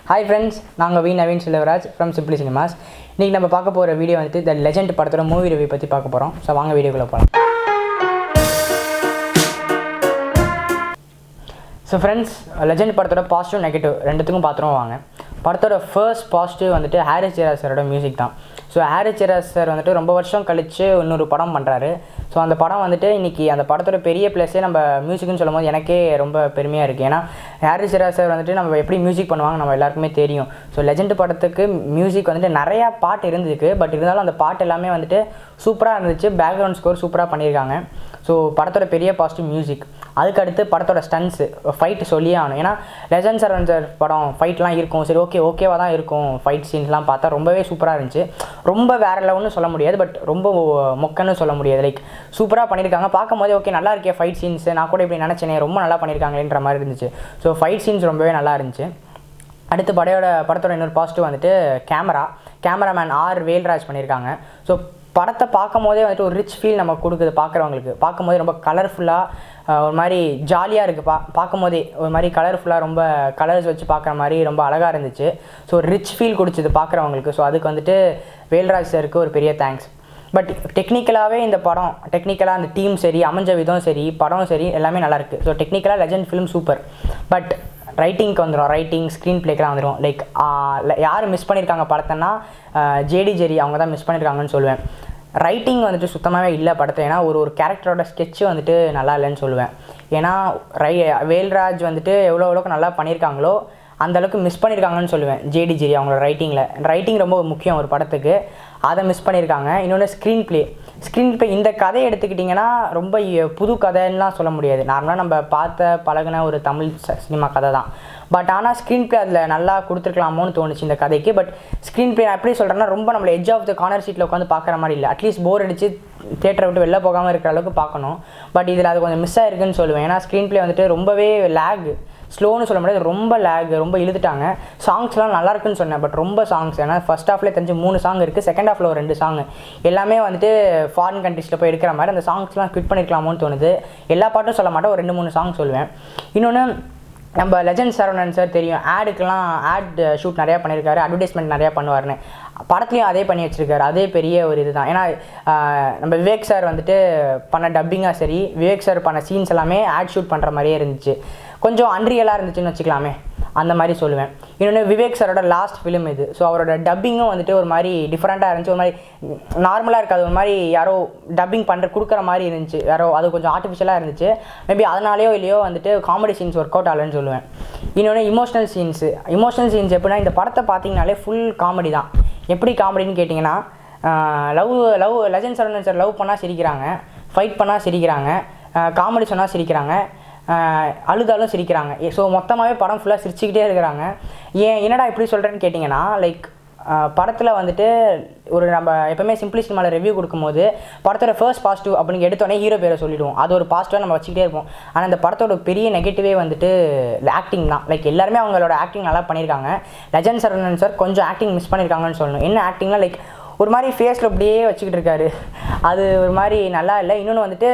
Hi friends, நாங்கள் Naveen Selvaraj from simply cinemas. இன்றைக்கி நம்ம பார்க்க போகிற வீடியோ வந்துட்டு த லெஜெண்ட் படத்தோட மூவி ரிவ்யூ பற்றி பார்க்க போகிறோம். ஸோ வாங்க வீடியோக்குள்ளே போகலாம். ஸோ ஃப்ரெண்ட்ஸ், லெஜெண்ட் படத்தோட பாசிட்டிவ் நெகட்டிவ் ரெண்டுத்துக்கும் பார்த்துருவோம் வாங்க. படத்தோட ஃபர்ஸ்ட் பாசிட்டிவ் வந்துட்டு ஹாரிஸ் ஜெயராஜ் சாரோட மியூசிக் தான். ஸோ ஹாரிஸ் ஜெயராஜ் சார் வந்துட்டு ரொம்ப வருஷம் கழித்து இன்னொரு படம் பண்ணுறாரு. ஸோ அந்த படம் வந்துட்டு இன்றைக்கி அந்த படத்தோட பெரிய ப்ளஸே நம்ம மியூசிக்னு சொல்லும் போது எனக்கே ரொம்ப பெருமையாக இருக்குது. ஏன்னா ஹாரிஸ் ஜெயராஜ் சார் வந்துட்டு நம்ம எப்படி மியூசிக் பண்ணுவாங்க நம்ம எல்லாருக்குமே தெரியும். ஸோ லெஜெண்ட் படத்துக்கு மியூசிக் வந்துட்டு நிறையா பாட்டு இருந்துருக்கு. பட் இருந்தாலும் அந்த பாட்டு எல்லாமே வந்துட்டு சூப்பராக இருந்துச்சு. பேக்ரவுண்ட் ஸ்கோர் சூப்பராக பண்ணியிருக்காங்க. ஸோ படத்தோட பெரிய பாசிட்டிவ் மியூசிக். அதுக்கடுத்து படத்தோட ஸ்டன்ஸு ஃபைட்டு சொல்லியே ஆகணும். ஏன்னா லெஜெண்ட் சார் படம் ஃபைட்லாம் இருக்கும், சரி ஓகேவாக தான் இருக்கும். ஃபைட் சீன்ஸ்லாம் பார்த்தா ரொம்பவே சூப்பராக இருந்துச்சு. ரொம்ப வேறு லெவல்னு சொல்ல முடியாது, பட் ரொம்ப மொக்கன்னு சொல்ல முடியாது. லைக் சூப்பராக பண்ணியிருக்காங்க. பார்க்கும் போதே ஓகே நல்லா இருக்கே ஃபைட் சீன்ஸு, நான் கூட இப்படி நினச்சேனே, ரொம்ப நல்லா பண்ணியிருக்காங்களேன்ற மாதிரி இருந்துச்சு. ஸோ ஃபைட் சீன்ஸ் ரொம்பவே நல்லா இருந்துச்சு. அடுத்து படத்தோட இன்னொரு பாசிட்டிவ் வந்துட்டு கேமராமேன் ஆர் வேல்ராஜ் பண்ணியிருக்காங்க. ஸோ படத்தை பார்க்கும் போதே வந்துட்டு ஒரு ரிச் ஃபீல் நம்ம கொடுக்குது பார்க்குறவங்களுக்கு. பார்க்கும் போதே ரொம்ப கலர்ஃபுல்லாக ஒரு மாதிரி ஜாலியாக இருக்குது. பார்க்கும் போதே ஒரு மாதிரி கலர்ஃபுல்லாக ரொம்ப கலர்ஸ் வச்சு பார்க்குற மாதிரி ரொம்ப அழகாக இருந்துச்சு. ஸோ ரிச் ஃபீல் கொடுத்துது பார்க்குறவங்களுக்கு. ஸோ அதுக்கு வந்துட்டு வேல்ராஜ் சாருக்கு ஒரு பெரிய தேங்க்ஸ். பட் டெக்னிக்கலாகவே இந்த படம் அந்த டீம் சரி, அமைஞ்ச விதம் சரி, படம் சரி, எல்லாமே நல்லாயிருக்கு. ஸோ டெக்னிக்கலாக legend film super. But writing screen பிளேக்கெலாம் வந்துடும். லைக் யார் மிஸ் பண்ணியிருக்காங்க படத்தைன்னா ஜேடி ஜெரி அவங்க தான் மிஸ் பண்ணியிருக்காங்கன்னு சொல்லுவேன். ரைட்டிங் வந்துட்டு சுத்தமாகவே இல்லை படத்தை. ஏன்னா ஒரு கேரக்டரோட ஸ்கெட்சு வந்துட்டு நல்லா இல்லைன்னு சொல்லுவேன். ஏன்னா வேல்ராஜ் வந்துட்டு எவ்வளோக்கு நல்லா பண்ணியிருக்காங்களோ அந்தளவுக்கு மிஸ் பண்ணியிருக்காங்கன்னு சொல்லுவேன். ஜேடி ஜெரி அவங்களோட ரைட்டிங் ரொம்ப முக்கியம் ஒரு படத்துக்கு, அதை மிஸ் பண்ணியிருக்காங்க. இன்னொன்று ஸ்க்ரீன் ப்ளே இந்த கதையை எடுத்துக்கிட்டிங்கன்னா ரொம்ப புது கதைன்னெலாம் சொல்ல முடியாது. நார்மலாக நம்ம பழகின ஒரு தமிழ் சினிமா கதை தான். பட் ஆனால் ஸ்க்ரீன் ப்ளே அதில் நல்லா கொடுத்துருக்கலாமோன்னு தோணுச்சு இந்த கதைக்கு. பட் ஸ்க்ரீன் ப்ளே நான் எப்படி சொல்கிறேன்னா ரொம்ப நம்மளை எட்ஜ் ஆஃப் த கார்னர் சீட்டில் உட்காந்து பார்க்குற மாதிரி இல்லை. அட்லீஸ்ட் போர் அடித்து தியேட்டரை விட்டு வெளில போகாமல் இருக்கிற அளவுக்கு பார்க்கணும். பட் இதில் அது கொஞ்சம் மிஸ் ஆகிருக்குன்னு சொல்லுவேன். ஏன்னா ஸ்க்ரீன் ப்ளே வந்துட்டு ரொம்பவே ஸ்லோன்னு சொல்ல முடியாது, ரொம்ப இழுத்துட்டாங்க. சாங்ஸ்லாம் நல்லா இருக்குன்னு சொன்னேன், பட் ரொம்ப சாங்ஸ். ஏன்னா ஃபர்ஸ்ட் ஹாஃப்லேயே தெரிஞ்சு 3 சாங் இருக்குது, செகண்ட் ஹாஃபில் ஒரு 2 சாங் எல்லாமே வந்துட்டு ஃபாரின் கண்ட்ரீஸில் போய் எடுக்கிற மாதிரி. அந்த சாங்ஸ்லாம் குவிட் பண்ணியிருக்கலாமோன்னு தோணுது. எல்லா பாட்டும் சொல்ல மாட்டேன், ஒரு 2-3 சாங் சொல்லுவேன். இன்னொன்று, நம்ம லெஜெண்ட் சரவணன் சார் தெரியும், ஆட் ஷூட் நிறையா பண்ணியிருக்காரு, அட்வர்டைஸ்மெண்ட் நிறையா பண்ணுவார்னு. படத்துலையும் அதே பண்ணி வச்சுருக்காரு. அதே பெரிய ஒரு இதுதான். ஏன்னா நம்ம விவேக் சார் வந்துட்டு பண்ண டப்பிங்காக சரி, விவேக் சார் பண்ண சீன்ஸ் எல்லாமே ஆட் ஷூட் பண்ணுற மாதிரியே இருந்துச்சு. கொஞ்சம் அன்ரியலாக இருந்துச்சுன்னு வச்சுக்கலாமே, அந்த மாதிரி சொல்லுவேன். இன்னொன்று, விவேக் சாரோட லாஸ்ட் ஃபிலிம் இது. ஸோ அவரோட டப்பிங்கும் வந்துட்டு ஒரு மாதிரி டிஃப்ரெண்ட்டாக இருந்துச்சு. ஒரு மாதிரி நார்மலாக இருக்காது, ஒரு மாதிரி யாரோ டப்பிங் கொடுக்குற மாதிரி இருந்துச்சு. அது கொஞ்சம் ஆர்டிஃபிஷியலாக இருந்துச்சு. மேபி அதனாலேயோ இல்லையோ வந்துட்டு காமெடி சீன்ஸ் ஒர்க் அவுட் ஆகலன்னு சொல்லுவேன். இன்னொன்று, இமோஷனல் சீன்ஸ் எப்படின்னா, இந்த படத்தை பார்த்தீங்கனாலே ஃபுல் காமெடி தான். எப்படி காமெடின்னு கேட்டிங்கன்னா, லெஜெண்ட் சரவணன் சார் லவ் பண்ணால் சிரிக்கிறாங்க, ஃபைட் பண்ணால் சிரிக்கிறாங்க, காமெடி சொன்னால் சிரிக்கிறாங்க, அழுதாலும் சிரிக்கிறாங்க. ஸோ மொத்தமாகவே படம் ஃபுல்லாக சிரிச்சுக்கிட்டே இருக்கிறாங்க. என்னடா இப்படி சொல்கிறேன்னு கேட்டிங்கன்னா, லைக் படத்தில் வந்துட்டு நம்ம எப்போவுமே சிம்பிளி சினிமாவில் ரிவ்யூ கொடுக்கும்போது படத்தோட ஃபர்ஸ்ட் பாசிட்டிவ் அப்படின்னு எடுத்தோடனே ஹீரோ பேரை சொல்லிவிடுவோம். அது ஒரு பாசிட்டிவாக நம்ம வச்சுக்கிட்டே இருப்போம். ஆனால் இந்த படத்தோட பெரிய நெகட்டிவே வந்துட்டு ஆக்டிங் தான். லைக் எல்லாருமே அவங்களோட ஆக்டிங் நல்லா பண்ணியிருக்காங்க. லெஜெண்ட் சரவணன் சார் கொஞ்சம் ஆக்டிங் மிஸ் பண்ணியிருக்காங்கன்னு சொல்லணும். என்ன ஆக்டிங்னா, லைக் ஒரு மாதிரி ஃபேஸில் அப்படியே வச்சுக்கிட்டு இருக்காரு. அது ஒரு மாதிரி நல்லா இல்லை. இன்னொன்று வந்துட்டு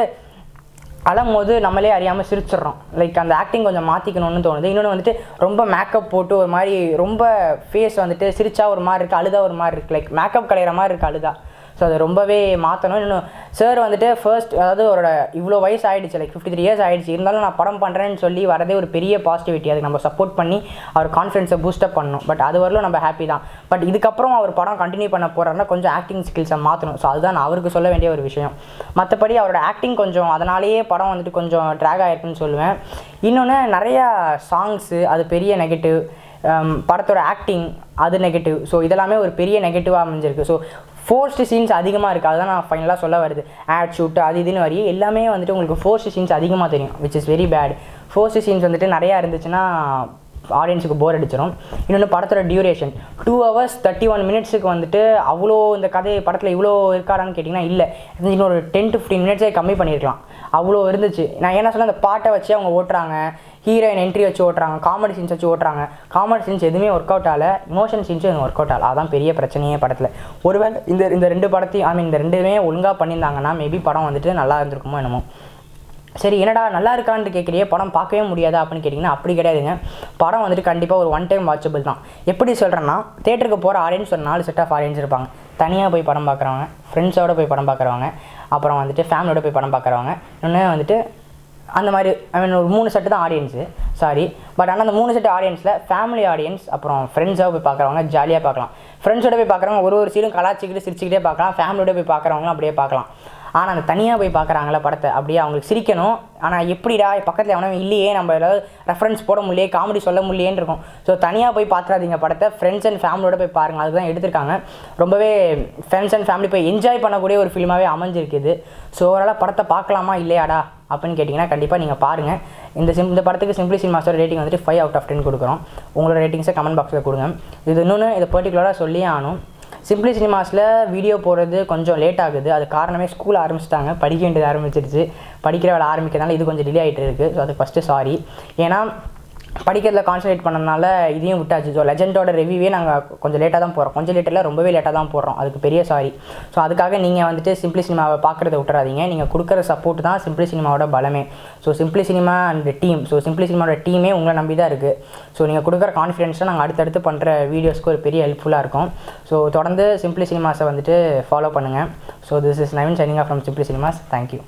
அழும்போது நம்மளே அறியாமல் சிரிச்சிட்றோம். லைக் அந்த ஆக்டிங் கொஞ்சம் மாற்றிக்கணும்னு தோணுது. இன்னொன்று வந்துட்டு ரொம்ப மேக்கப் போட்டு ஒரு மாதிரி ரொம்ப ஃபேஸ் வந்துட்டு சிரிச்சா ஒரு மாதிரி இருக்குது, அழுதா ஒரு மாதிரி இருக்குது. லைக் மேக்கப் கலையிற மாதிரி இருக்குது அழுதா. ஸோ அதை ரொம்பவே மாற்றணும். இன்னும் சார் வந்துட்டு அதாவது அவரோட இவ்வளோ வயசு ஆகிடுச்சு, லைக் 53 இயர்ஸ் ஆகிடுச்சு. இருந்தாலும் நான் படம் பண்ணுறேன்னு சொல்லி வரதே ஒரு பெரிய பாசிட்டிவிட்டி. அதுக்கு நம்ம சப்போர்ட் பண்ணி அவர் கான்ஃபிடன்ஸை பூஸ்டப் பண்ணணும். பட் அது வரலும் நம்ம ஹாப்பி தான். பட் இதுக்கப்புறம் அவர் படம் கண்டினியூ பண்ண போகிறாருன்னா கொஞ்சம் ஆக்டிங் ஸ்கில்ஸை மாற்றணும். ஸோ அதுதான் நான் அவருக்கு சொல்ல வேண்டிய ஒரு விஷயம். மற்றபடி அவரோட ஆக்டிங் கொஞ்சம் அதனாலேயே படம் வந்துட்டு கொஞ்சம் ட்ராக் ஆகிருக்குன்னு சொல்லுவேன். இன்னொன்று, நிறையா சாங்ஸு அது பெரிய நெகட்டிவ். படத்தோட ஆக்டிங் அது நெகட்டிவ். ஸோ இதெல்லாமே ஒரு பெரிய நெகட்டிவாக அமைஞ்சிருக்கு. ஸோ ஃபோர்ஸ்டு சீன்ஸ் அதிகமாக இருக்குது. அதுதான் நான் ஃபைனலாக சொல்ல வருது. ஆட் ஷூட்டு அது இதுன்னு வரையும் எல்லாமே வந்துட்டு உங்களுக்கு ஃபோர்ஸ்டு சீன்ஸ் அதிகமாக தெரியும், which is very bad. Forced scenes வந்துட்டு நிறையா இருந்துச்சுன்னா ஆடியன்ஸுக்கு போர் அடிச்சிடும். இன்னொன்று, படத்தோட டியூரேஷன் 2 hours 31 minutes வந்துட்டு அவ்வளோ இந்த கதை படத்தில் இவ்வளோ இருக்காரான்னு கேட்டிங்கன்னா இல்லை. இன்னொரு 10-15 minutes கம்மி பண்ணியிருக்கலாம். அவ்வளோ இருந்துச்சு. நான் என்ன சொன்னால், அந்த பாட்டை வச்சு அவங்க ஓட்டுறாங்க, ஹீரோயின் என்ட்ரி வச்சு ஓட்டுறாங்க, காமெடி சீன்ஸ் வச்சு ஓட்டுறாங்க. காமெடி சீன்ஸ் எதுவுமே ஒர்க் அவுட் ஆகலை, இமோஷன் சீன்ஸும் எதுவும் ஒர்க் அவுட் ஆகலை. அதான் பெரிய பிரச்சனையே படத்தில். ஒருவேளை இந்த 2 படத்தையும் இந்த 2மே ஒழுங்காக பண்ணியிருந்தாங்கன்னா மேபி படம் வந்துட்டு நல்லா இருந்திருக்குமோ என்னமோ. சரி என்னடா நல்லா இருக்கான்னு கேட்குறியே, படம் பார்க்கவே முடியாதா அப்படின்னு கேட்டிங்கன்னா அப்படி கிடையாதுங்க. படம் வந்துட்டு கண்டிப்பாக ஒரு ஒன் டைம் வாட்சபிள் தான். எப்படி சொல்கிறேன்னா, தேட்டருக்கு போகிற ஆடியன்ஸ் ஒரு 4 செட் ஆஃப் ஆடியன்ஸ் இருப்பாங்க. தனியாக போய் படம் பார்க்குறவங்க, ஃப்ரெண்ட்ஸோடு போய் படம் பார்க்குறவங்க, அப்புறம் வந்துட்டு ஃபேமிலியோட போய் படம் பார்க்குறவங்க, இன்னொன்று வந்துட்டு அந்த மாதிரி ஒரு 3 செட்டு தான் ஆடியன்ஸு. சாரி, பட் ஆனால் அந்த 3 செட்டு ஆடியன்ஸில் ஃபேமிலி ஆடியன்ஸ் அப்புறம் ஃப்ரெண்ட்ஸாக போய் பார்க்குறவங்க ஜாலியாக பார்க்கலாம். ஃப்ரெண்ட்ஸோட போய் பார்க்குறவங்க ஒரு சீனும் கலாச்சிக்கிட்டு சிரிச்சுக்கிட்டே பார்க்கலாம். ஃபேமிலியோட போய் பார்க்குறவங்களும் அப்படியே பார்க்கலாம். ஆனால் அந்த தனியாக போய் பார்க்குறாங்கள படத்தை, அப்படியே அவங்களுக்கு சிரிக்கணும். ஆனால் எப்படிடா பக்கத்தில் எவனோ இல்லையே, நம்ம ஏதாவது ரெஃபரன்ஸ் போட முடியலையே, காமெடி சொல்ல முடியலேன்னு இருக்கும். ஸோ தனியாக போய் பார்த்துறாதீங்க படத்தை, ஃப்ரெண்ட்ஸ் அண்ட் ஃபேமிலியோட போய் பாருங்கள். அதுதான் எடுத்திருக்காங்க. ரொம்பவே ஃப்ரெண்ட்ஸ் அண்ட் ஃபேமிலி போய் என்ஜாய் பண்ணக்கூடிய ஒரு ஃபிலிமாகவே அமைஞ்சிருக்குது. ஸோ ஓவராலாக படத்தை பார்க்கலாமா இல்லையாடா அப்படின்னு கேட்டிங்கன்னா கண்டிப்பாக நீங்கள் பாருங்கள். இந்த படத்துக்கு சிம்பிளி சினிமாஸோட ரேட்டிங் வந்துட்டு 5 out of 10 கொடுக்குறோம். உங்களோட ரேட்டிங்ஸை கமெண்ட் பாக்ஸில் கொடுங்க. இது இன்னொன்று இதை பர்டிகுலராக சொல்லியே ஆகணும். சிம்பிளி சினிமாஸில் வீடியோ போடுறது கொஞ்சம் லேட் ஆகுது. அது காரணமே ஸ்கூல் ஆரம்பிச்சிட்டாங்க, படிக்க வேண்டியது ஆரம்பிச்சிருச்சு. படிக்கிற வேலை ஆரம்பிக்கிறதுனால இது கொஞ்சம் டிலே ஆகிட்டு இருக்குது. ஸோ அதுக்கு ஃபஸ்ட்டு சாரி. ஏன்னா படிக்கிறதுல கான்சன்ட்ரேட் பண்ணதுனால இதையும் விட்டாச்சு. ஸோ லெஜெண்டோட ரிவ்யூவே நாங்கள் கொஞ்சம் லேட்டாக தான் போடுறோம். கொஞ்சம் லேட்டில் ரொம்பவே லேட்டாக தான் போடுறோம். அதுக்கு பெரிய சாரி. ஸோ அதுக்காக நீங்கள் வந்துட்டு சிம்பிளி சினிமாவை பார்க்குறத விட்டுறாதீங்க. நீங்கள் கொடுக்குற சப்போர்ட் தான் சிம்பிளி சினிமாவோட பலமே. So simply cinema and team, so simply சினிமாவோட டீமே உங்களை நம்பி தான் இருக்குது. ஸோ நீங்கள் கொடுக்குற கான்ஃபிடென்ஸை நாங்கள் அடுத்தடுத்து பண்ணுற வீடியோஸ்க்கு ஒரு பெரிய ஹெல்ப்ஃபுல்லாக இருக்கும். ஸோ தொடர்ந்து சிம்பிளி சினிமாஸை வந்துட்டு ஃபாலோ பண்ணுங்கள். So this is Naveen signing off from simply cinemas. Thank you.